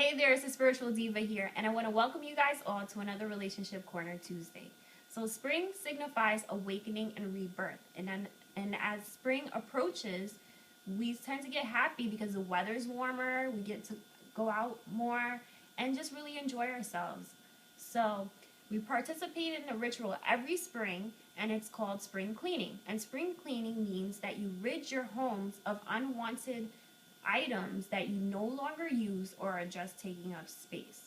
Hey there, it's the Spiritual Diva here, and I want to welcome you guys all to another Relationship Corner Tuesday. So, spring signifies awakening and rebirth, and as spring approaches, we tend to get happy because the weather's warmer, we get to go out more, and just really enjoy ourselves. So, we participate in a ritual every spring, and it's called spring cleaning. And spring cleaning means that you rid your homes of unwanted items that you no longer use or are just taking up space.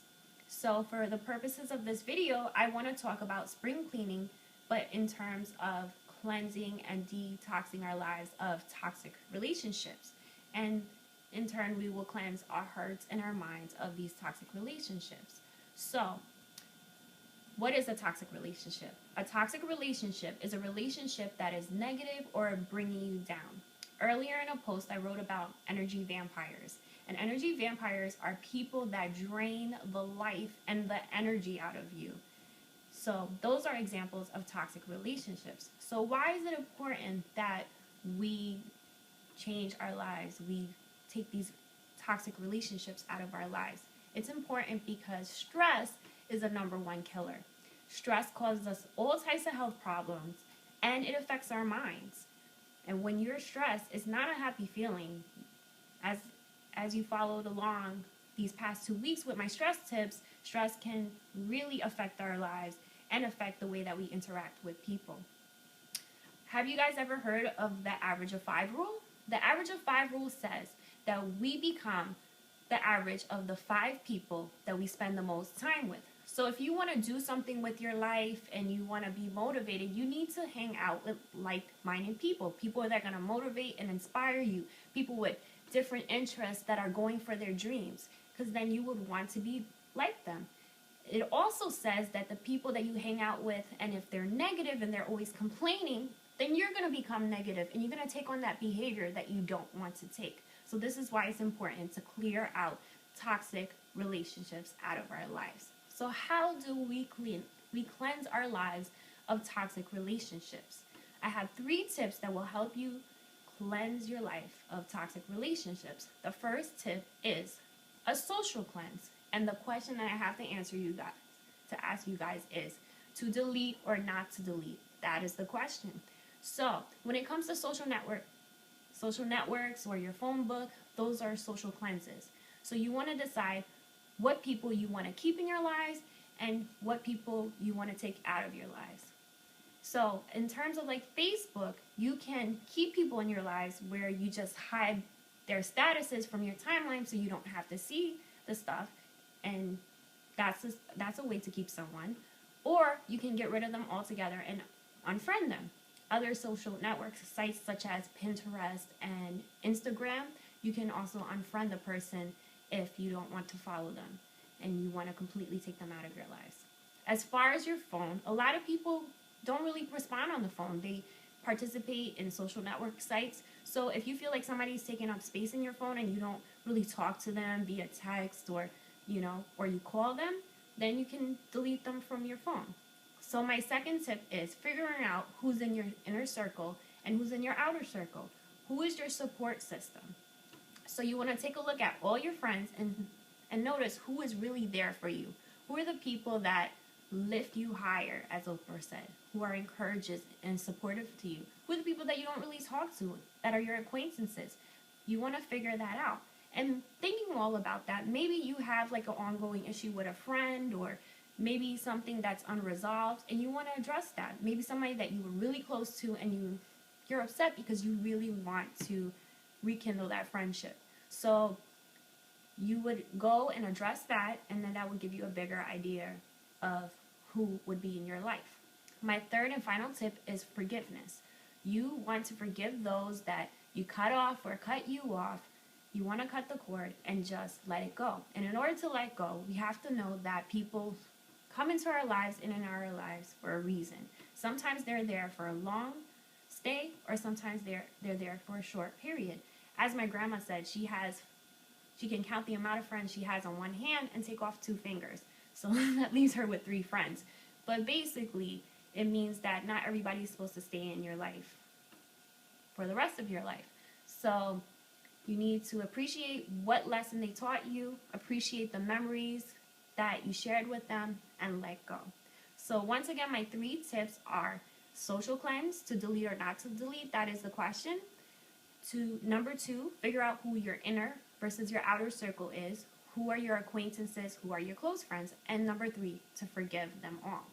So for the purposes of this video, I want to talk about spring cleaning, but in terms of cleansing and detoxing our lives of toxic relationships. And in turn, we will cleanse our hearts and our minds of these toxic relationships. So, what is a toxic relationship? A toxic relationship is a relationship that is negative or bringing you down. Earlier in a post, I wrote about energy vampires. And energy vampires are people that drain the life and the energy out of you. So those are examples of toxic relationships. So why is it important that we change our lives? We take these toxic relationships out of our lives. It's important because stress is a number one killer. Stress causes us all types of health problems, and it affects our minds. And when you're stressed, it's not a happy feeling. As you followed along these past 2 weeks with my stress tips, stress can really affect our lives and affect the way that we interact with people. Have you guys ever heard of the average of 5 rule? The average of 5 rule says that we become the average of the 5 people that we spend the most time with. So if you want to do something with your life and you want to be motivated, you need to hang out with like-minded people. People that are going to motivate and inspire you. People with different interests that are going for their dreams. Because then you would want to be like them. It also says that the people that you hang out with, and if they're negative and they're always complaining, then you're going to become negative and you're going to take on that behavior that you don't want to take. So this is why it's important to clear out toxic relationships out of our lives. So how do we cleanse our lives of toxic relationships? I have 3 tips that will help you cleanse your life of toxic relationships. The first tip is a social cleanse. And the question that I have to ask you guys is to delete or not to delete. That is the question. So when it comes to social networks or your phone book, those are social cleanses. So you want to decide what people you want to keep in your lives and what people you want to take out of your lives. So in terms of like Facebook, you can keep people in your lives where you just hide their statuses from your timeline so you don't have to see the stuff, and that's a way to keep someone. Or you can get rid of them altogether and unfriend them. Other social network sites such as Pinterest and Instagram, you can also unfriend the person if you don't want to follow them and you want to completely take them out of your lives. As far as your phone, a lot of people don't really respond on the phone. They participate in social network sites. So if you feel like somebody's taking up space in your phone and you don't really talk to them via text or you call them, then you can delete them from your phone. So my second tip is figuring out who's in your inner circle and who's in your outer circle. Who is your support system? So you want to take a look at all your friends and notice who is really there for you. Who are the people that lift you higher, as Oprah said, who are encouraging and supportive to you? Who are the people that you don't really talk to, that are your acquaintances? You want to figure that out. And thinking all about that, maybe you have like an ongoing issue with a friend, or maybe something that's unresolved and you want to address that. Maybe somebody that you were really close to and you're upset because you really want to rekindle that friendship. So you would go and address that, and then that would give you a bigger idea of who would be in your life. My third and final tip is forgiveness. You want to forgive those that you cut off or cut you off. You want to cut the cord and just let it go. And in order to let go, we have to know that people come into our lives and in our lives for a reason. Sometimes they're there for a long stay, or sometimes they're there for a short period. As my grandma said, she can count the amount of friends she has on one hand and take off 2 fingers. So that leaves her with 3 friends. But basically, it means that not everybody's supposed to stay in your life for the rest of your life. So You need to appreciate what lesson they taught you, appreciate the memories that you shared with them, and let go. So once again, my 3 tips are social cleanse, to delete or not to delete, that is the question. Number 2, figure out who your inner versus your outer circle is. Who are your acquaintances? Who are your close friends? And number 3, to forgive them all.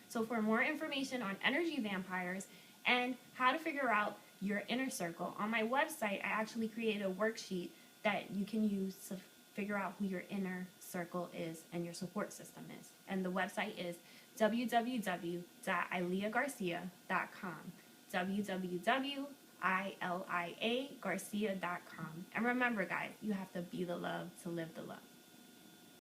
So for more information on energy vampires and how to figure out your inner circle, on my website, I actually created a worksheet that you can use to figure out who your inner circle is and your support system is. And the website is www.iliagarcia.com. www.iliagarcia.com. And remember, guys, you have to be the love to live the love.